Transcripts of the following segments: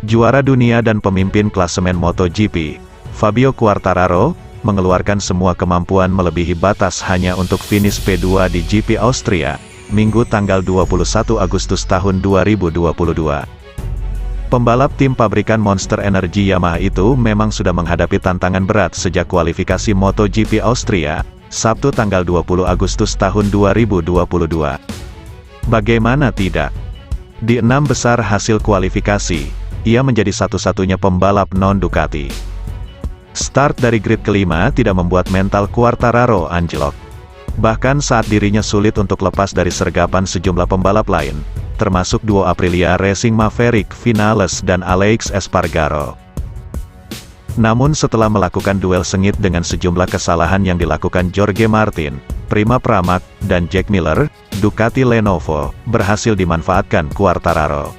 Juara dunia dan pemimpin klasemen MotoGP, Fabio Quartararo, mengeluarkan semua kemampuan melebihi batas hanya untuk finish P2 di GP Austria, Minggu tanggal 21 Agustus tahun 2022. Pembalap tim pabrikan Monster Energy Yamaha itu memang sudah menghadapi tantangan berat sejak kualifikasi MotoGP Austria, Sabtu tanggal 20 Agustus tahun 2022. Bagaimana tidak? Di 6 besar hasil kualifikasi, ia menjadi satu-satunya pembalap non-Ducati. Start dari grid kelima tidak membuat mental Quartararo anjlok. Bahkan saat dirinya sulit untuk lepas dari sergapan sejumlah pembalap lain, termasuk duo Aprilia Racing Maverick Vinales dan Aleix Espargaro. Namun setelah melakukan duel sengit dengan sejumlah kesalahan yang dilakukan Jorge Martin, Prima Pramac, dan Jack Miller, Ducati Lenovo berhasil dimanfaatkan Quartararo.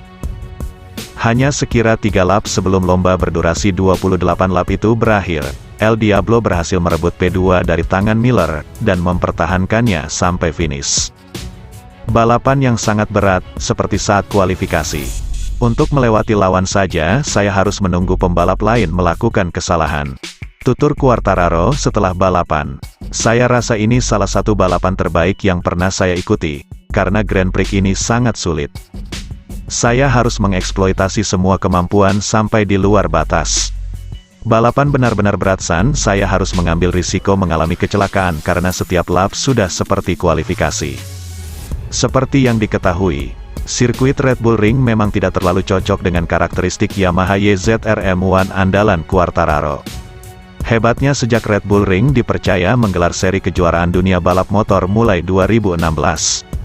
Hanya sekira 3 lap sebelum lomba berdurasi 28 lap itu berakhir, El Diablo berhasil merebut P2 dari tangan Miller, dan mempertahankannya sampai finish. Balapan yang sangat berat, seperti saat kualifikasi. Untuk melewati lawan saja, saya harus menunggu pembalap lain melakukan kesalahan. Tutur Quartararo setelah balapan. Saya rasa ini salah satu balapan terbaik yang pernah saya ikuti, karena Grand Prix ini sangat sulit. Saya harus mengeksploitasi semua kemampuan sampai di luar batas. Balapan benar-benar berat San, saya harus mengambil risiko mengalami kecelakaan karena setiap lap sudah seperti kualifikasi. Seperti yang diketahui, sirkuit Red Bull Ring memang tidak terlalu cocok dengan karakteristik Yamaha YZR-M1 andalan Quartararo. Hebatnya sejak Red Bull Ring dipercaya menggelar seri kejuaraan dunia balap motor mulai 2016.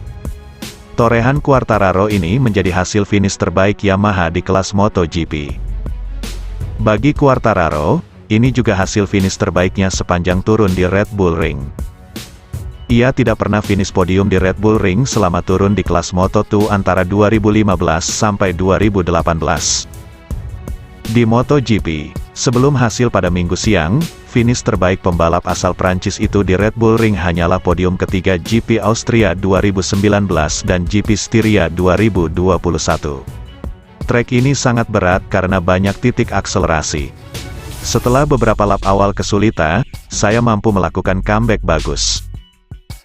Torehan Quartararo ini menjadi hasil finish terbaik Yamaha di kelas MotoGP. Bagi Quartararo, ini juga hasil finish terbaiknya sepanjang turun di Red Bull Ring. Ia tidak pernah finish podium di Red Bull Ring selama turun di kelas Moto2 antara 2015 sampai 2018. Di MotoGP, sebelum hasil pada Minggu siang, finish terbaik pembalap asal Prancis itu di Red Bull Ring hanyalah podium ketiga GP Austria 2019 dan GP Styria 2021. Trek ini sangat berat karena banyak titik akselerasi. Setelah beberapa lap awal kesulitan, saya mampu melakukan comeback bagus.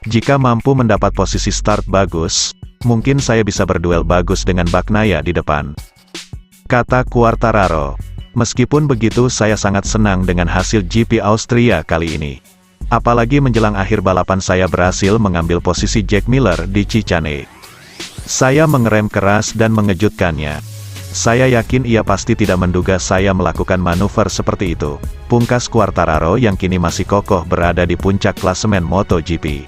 Jika mampu mendapat posisi start bagus, mungkin saya bisa berduel bagus dengan Bagnaia di depan, kata Quartararo. Meskipun begitu saya sangat senang dengan hasil GP Austria kali ini. Apalagi menjelang akhir balapan saya berhasil mengambil posisi Jack Miller di Chicane. Saya mengerem keras dan mengejutkannya. Saya yakin ia pasti tidak menduga saya melakukan manuver seperti itu, pungkas Quartararo yang kini masih kokoh berada di puncak klasemen MotoGP.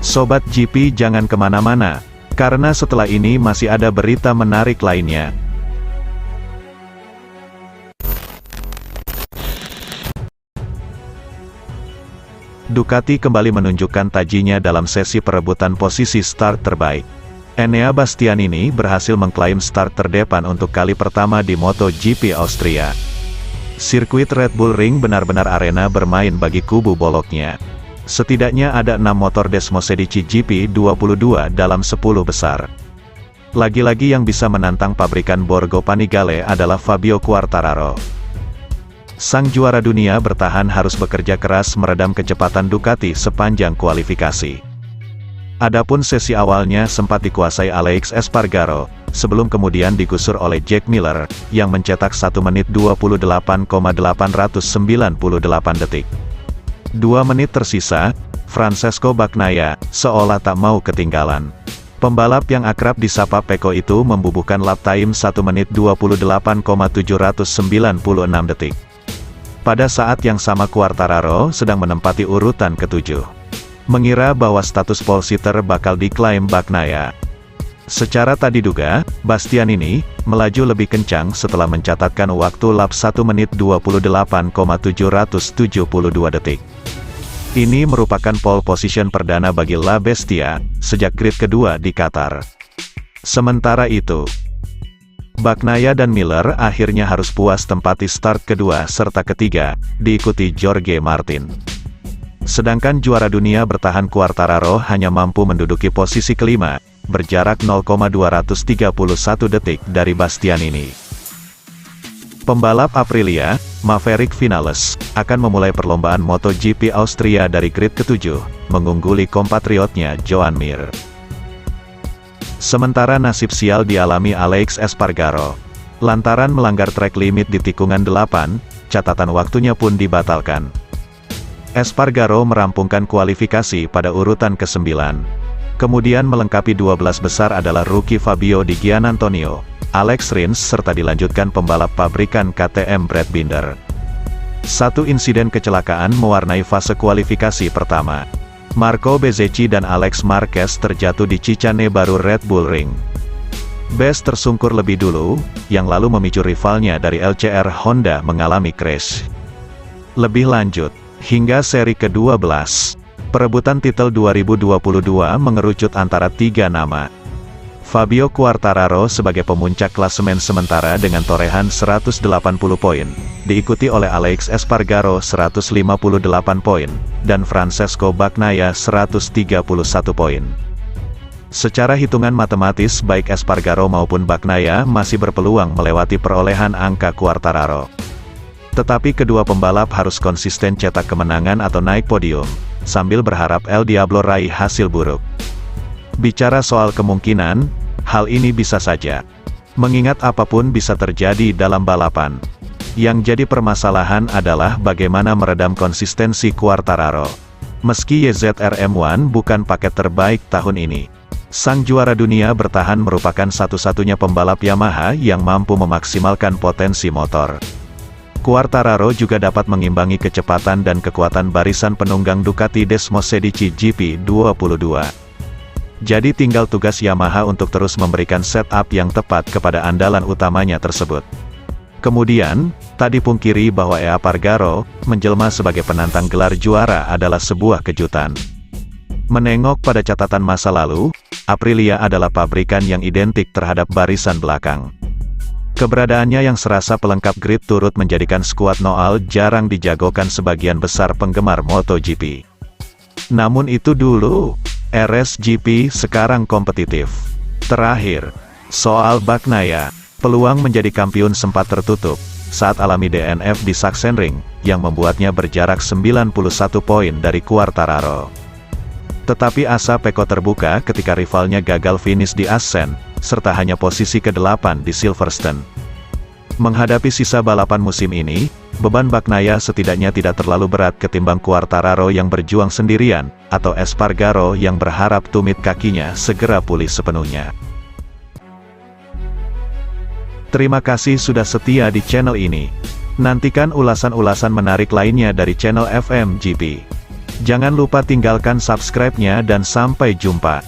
Sobat GP jangan kemana-mana, karena setelah ini masih ada berita menarik lainnya. Ducati kembali menunjukkan tajinya dalam sesi perebutan posisi start terbaik. Enea Bastianini berhasil mengklaim start terdepan untuk kali pertama di MotoGP Austria. Sirkuit Red Bull Ring benar-benar arena bermain bagi kubu boloknya. Setidaknya ada 6 motor Desmosedici GP22 dalam 10 besar. Lagi-lagi yang bisa menantang pabrikan Borgo Panigale adalah Fabio Quartararo. Sang juara dunia bertahan harus bekerja keras meredam kecepatan Ducati sepanjang kualifikasi. Adapun sesi awalnya sempat dikuasai Aleix Espargaro, sebelum kemudian digusur oleh Jack Miller, yang mencetak 1 menit 28,898 detik. 2 menit tersisa, Francesco Bagnaia seolah tak mau ketinggalan. Pembalap yang akrab disapa Peko itu membubuhkan lap time 1 menit 28,796 detik. Pada saat yang sama Quartararo sedang menempati urutan ke-7. Mengira bahwa status pole sitter bakal diklaim Bagnaia. Secara tak diduga, Bastianini melaju lebih kencang setelah mencatatkan waktu lap 1 menit 28,772 detik. Ini merupakan pole position perdana bagi La Bestia, sejak grid kedua di Qatar. Sementara itu, Bagnaia dan Miller akhirnya harus puas tempati start kedua serta ketiga, diikuti Jorge Martin. Sedangkan juara dunia bertahan Quartararo hanya mampu menduduki posisi kelima, berjarak 0,231 detik dari Bastianini. Pembalap Aprilia, Maverick Vinales, akan memulai perlombaan MotoGP Austria dari grid ke-7, mengungguli kompatriotnya Joan Mir. Sementara nasib sial dialami Alex Espargaro. Lantaran melanggar track limit di tikungan 8, catatan waktunya pun dibatalkan. Espargaro merampungkan kualifikasi pada urutan ke-9. Kemudian melengkapi 12 besar adalah rookie Fabio Di Giannantonio, Alex Rins serta dilanjutkan pembalap pabrikan KTM Brad Binder. Satu insiden kecelakaan mewarnai fase kualifikasi pertama. Marco Bezzecchi dan Alex Marquez terjatuh di Cicane Baru Red Bull Ring. Bez tersungkur lebih dulu, yang lalu memicu rivalnya dari LCR Honda mengalami crash. Lebih lanjut, hingga seri ke-12, perebutan titel 2022 mengerucut antara tiga nama. Fabio Quartararo sebagai pemuncak klasemen sementara dengan torehan 180 poin, diikuti oleh Alex Espargaro 158 poin, dan Francesco Bagnaia 131 poin. Secara hitungan matematis baik Espargaro maupun Bagnaia masih berpeluang melewati perolehan angka Quartararo. Tetapi kedua pembalap harus konsisten cetak kemenangan atau naik podium, sambil berharap El Diablo raih hasil buruk. Bicara soal kemungkinan, hal ini bisa saja. Mengingat apapun bisa terjadi dalam balapan. Yang jadi permasalahan adalah bagaimana meredam konsistensi Quartararo. Meski YZR-M1 bukan paket terbaik tahun ini, sang juara dunia bertahan merupakan satu-satunya pembalap Yamaha yang mampu memaksimalkan potensi motor. Quartararo juga dapat mengimbangi kecepatan dan kekuatan barisan penunggang Ducati Desmosedici GP22. Jadi tinggal tugas Yamaha untuk terus memberikan setup yang tepat kepada andalan utamanya tersebut. Kemudian, tak dipungkiri bahwa Espargaro menjelma sebagai penantang gelar juara adalah sebuah kejutan. Menengok pada catatan masa lalu, Aprilia adalah pabrikan yang identik terhadap barisan belakang. Keberadaannya yang serasa pelengkap grid turut menjadikan skuad Noal jarang dijagokan sebagian besar penggemar MotoGP. Namun itu dulu. RSGP sekarang kompetitif. Terakhir, soal Bagnaia, peluang menjadi kampiun sempat tertutup saat alami DNF di Sachsenring, yang membuatnya berjarak 91 poin dari Quartararo. Tetapi asa Pecco terbuka ketika rivalnya gagal finish di Assen, serta hanya posisi ke-8 di Silverstone. Menghadapi sisa balapan musim ini, beban Bagnaia setidaknya tidak terlalu berat ketimbang Quartararo yang berjuang sendirian, atau Espargaro yang berharap tumit kakinya segera pulih sepenuhnya. Terima kasih sudah setia di channel ini. Nantikan ulasan-ulasan menarik lainnya dari channel FMGP. Jangan lupa tinggalkan subscribe-nya dan sampai jumpa.